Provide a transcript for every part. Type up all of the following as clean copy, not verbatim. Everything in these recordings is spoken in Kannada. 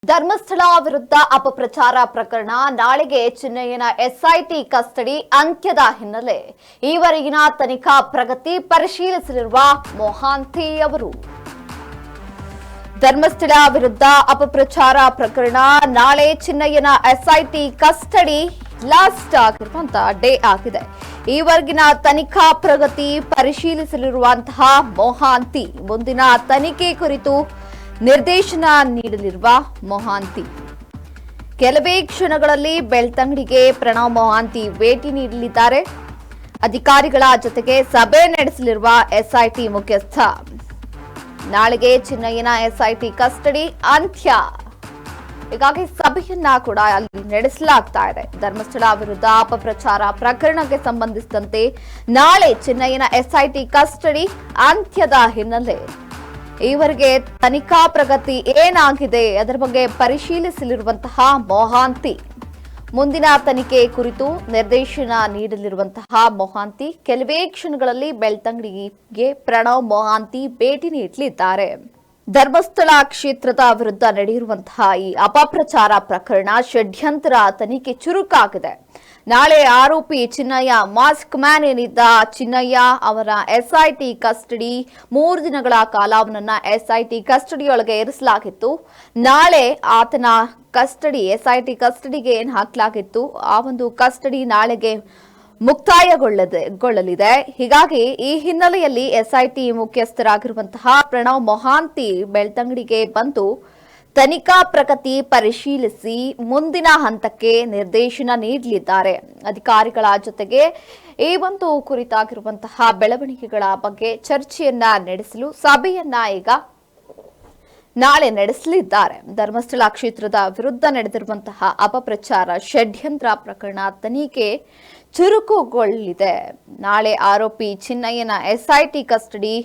ಧರ್ಮಸ್ಥಳ ವಿರುದ್ಧ ಅಪಪ್ರಚಾರ ಪ್ರಕರಣ ನಾಳೆಗೆ ಚಿನ್ನಯ್ಯನ ಎಸ್ಐಟಿ ಕಸ್ಟಡಿ ಅಂತ್ಯದ ಹಿನ್ನೆಲೆ ಈವರೆಗಿನ ತನಿಖಾ ಪ್ರಗತಿ ಪರಿಶೀಲಿಸಲಿರುವ ಮೊಹಾಂತಿ ಅವರು ಧರ್ಮಸ್ಥಳ ವಿರುದ್ಧ ಅಪಪ್ರಚಾರ ಪ್ರಕರಣ ನಾಳೆ ಚಿನ್ನಯ್ಯನ ಎಸ್ಐಟಿ ಕಸ್ಟಡಿ ಲಾಸ್ಟ್ ಆಗಿರುವಂತಹ ಡೇ ಆಗಿದೆ. ಈವರೆಗಿನ ತನಿಖಾ ಪ್ರಗತಿ ಪರಿಶೀಲಿಸಲಿರುವಂತಹ ಮೊಹಾಂತಿ ಮುಂದಿನ ತನಿಖೆ ಕುರಿತು ನಿರ್ದೇಶನ ನೀಡಲಿರುವ ಮೊಹಾಂತಿ ಕೆಲವೇ ಕ್ಷಣಗಳಲ್ಲಿ ಬೆಳ್ತಂಗಡಿಗೆ ಪ್ರಣವ್ ಮೊಹಾಂತಿ ಭೇಟಿ ನೀಡಲಿದ್ದಾರೆ. ಅಧಿಕಾರಿಗಳ ಜೊತೆಗೆ ಸಭೆ ನಡೆಸಲಿರುವ ಎಸ್ಐಟಿ ಮುಖ್ಯಸ್ಥ ನಾಳೆಗೆ ಚಿನ್ನಯ್ಯನ ಎಸ್ಐಟಿ ಕಸ್ಟಡಿ ಅಂತ್ಯ. ಹೀಗಾಗಿ ಸಭೆಯನ್ನ ಕೂಡ ಅಲ್ಲಿ ನಡೆಸಲಾಗ್ತಾ ಇದೆ. ಧರ್ಮಸ್ಥಳ ವಿರುದ್ಧ ಅಪಪ್ರಚಾರ ಪ್ರಕರಣಕ್ಕೆ ಸಂಬಂಧಿಸಿದಂತೆ ನಾಳೆ ಚಿನ್ನಯ್ಯನ ಎಸ್ಐಟಿ ಕಸ್ಟಡಿ ಅಂತ್ಯದ ಹಿನ್ನೆಲೆ ಈವರೆಗೆ ತನಿಖಾ ಪ್ರಗತಿ ಏನಾಗಿದೆ ಅದರ ಬಗ್ಗೆ ಪರಿಶೀಲಿಸಲಿರುವಂತಹ ಮೊಹಾಂತಿ ಮುಂದಿನ ತನಿಖೆ ಕುರಿತು ನಿರ್ದೇಶನ ನೀಡಲಿರುವಂತಹ ಮೊಹಾಂತಿ ಕೆಲವೇ ಕ್ಷಣಗಳಲ್ಲಿ ಬೆಳ್ತಂಗಡಿಗೆ ಪ್ರಣವ್ ಮೊಹಾಂತಿ ಭೇಟಿ ನೀಡಲಿದ್ದಾರೆ. ಧರ್ಮಸ್ಥಳ ಕ್ಷೇತ್ರದ ವಿರುದ್ಧ ನಡೆಯಿರುವಂತಹ ಈ ಅಪಪ್ರಚಾರ ಪ್ರಕರಣ ಷಡ್ಯಂತ್ರ ತನಿಖೆ ಚುರುಕಾಗಿದೆ. ನಾಳೆ ಆರೋಪಿ ಚಿನ್ನಯ್ಯ ಮಾಸ್ಕ್ ಮ್ಯಾನ್ ಏನಿದ್ದ ಚಿನ್ನಯ್ಯ ಅವರ ಎಸ್ಐಟಿ ಕಸ್ಟಡಿ 3 ದಿನಗಳ ಕಾಲಾವನ್ನ ಎಸ್ಐಟಿ ಕಸ್ಟಡಿಯೊಳಗೆ ಇರಿಸಲಾಗಿತ್ತು. ನಾಳೆ ಆತನ ಕಸ್ಟಡಿ ಎಸ್ಐಟಿ ಕಸ್ಟಡಿಗೆ ಏನ್ ಹಾಕಲಾಗಿತ್ತು ಆ ಒಂದು ಕಸ್ಟಡಿ ನಾಳೆಗೆ ಮುಕ್ತಾಯಗೊಳ್ಳಲಿದೆ. ಹೀಗಾಗಿ ಈ ಹಿನ್ನೆಲೆಯಲ್ಲಿ ಎಸ್ಐಟಿ ಮುಖ್ಯಸ್ಥರಾಗಿರುವಂತಹ ಪ್ರಣವ್ ಮೊಹಾಂತಿ ಬೆಳ್ತಂಗಡಿಗೆ ಬಂದು ತನಿಖಾ ಪ್ರಗತಿ ಪರಿಶೀಲಿಸಿ ಮುಂದಿನ ಹಂತಕ್ಕೆ ನಿರ್ದೇಶನ ನೀಡಲಿದ್ದಾರೆ. ಅಧಿಕಾರಿಗಳ ಜೊತೆಗೆ ಈ ಒಂದು ಕುರಿತಾಗಿರುವಂತಹ ಬೆಳವಣಿಗೆಗಳ ಬಗ್ಗೆ ಚರ್ಚೆಯನ್ನ ನಡೆಸಲು ಸಭೆಯನ್ನ ಈಗ ನಾಳೆ ನಡೆಸಲಿದ್ದಾರೆ. ಧರ್ಮಸ್ಥಳ ಕ್ಷೇತ್ರದ ವಿರುದ್ಧ ನಡೆದಿರುವಂತಹ ಅಪಪ್ರಚಾರ ಷಡ್ಯಂತ್ರ ಪ್ರಕರಣ ತನಿಖೆ ಚುರುಕುಗೊಳ್ಳಲಿದೆ. ನಾಳೆ ಆರೋಪಿ ಚಿನ್ನಯ್ಯನ ಎಸ್ಐಟಿ ಕಸ್ಟಡಿ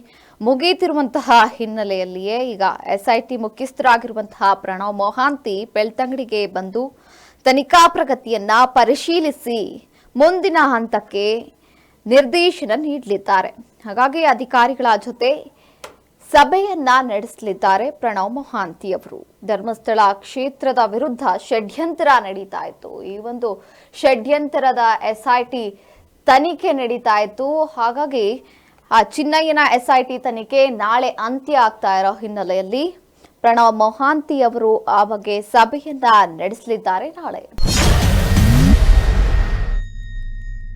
ಮುಗಿಯುತ್ತಿರುವಂತಹ ಹಿನ್ನೆಲೆಯಲ್ಲಿಯೇ ಈಗ ಎಸ್ಐಟಿ ಮುಖ್ಯಸ್ಥರಾಗಿರುವಂತಹ ಪ್ರಣವ್ ಮೊಹಾಂತಿ ಬೆಳ್ತಂಗಡಿಗೆ ಬಂದು ತನಿಖಾ ಪ್ರಗತಿಯನ್ನ ಪರಿಶೀಲಿಸಿ ಮುಂದಿನ ಹಂತಕ್ಕೆ ನಿರ್ದೇಶನ ನೀಡಲಿದ್ದಾರೆ. ಹಾಗಾಗಿ ಅಧಿಕಾರಿಗಳ ಜೊತೆ ಸಭೆಯನ್ನ ನಡೆಸಲಿದ್ದಾರೆ ಪ್ರಣವ್ ಮೊಹಾಂತಿ ಅವರು. ಧರ್ಮಸ್ಥಳ ಕ್ಷೇತ್ರದ ವಿರುದ್ಧ ಷಡ್ಯಂತ್ರ ನಡೀತಾ ಇತ್ತು. ಈ ಒಂದು ಷಡ್ಯಂತ್ರದ ಎಸ್ಐಟಿ ತನಿಖೆ ನಡೀತಾ ಇತ್ತು. ಹಾಗಾಗಿ ಆ ಚಿನ್ನಯ್ಯನ ಎಸ್ಐಟಿ ತನಿಖೆ ನಾಳೆ ಅಂತ್ಯ ಆಗ್ತಾ ಇರೋ ಹಿನ್ನೆಲೆಯಲ್ಲಿ ಪ್ರಣವ್ ಮೊಹಾಂತಿ ಅವರು ಆ ಬಗ್ಗೆ ಸಭೆಯನ್ನ ನಡೆಸಲಿದ್ದಾರೆ ನಾಳೆ.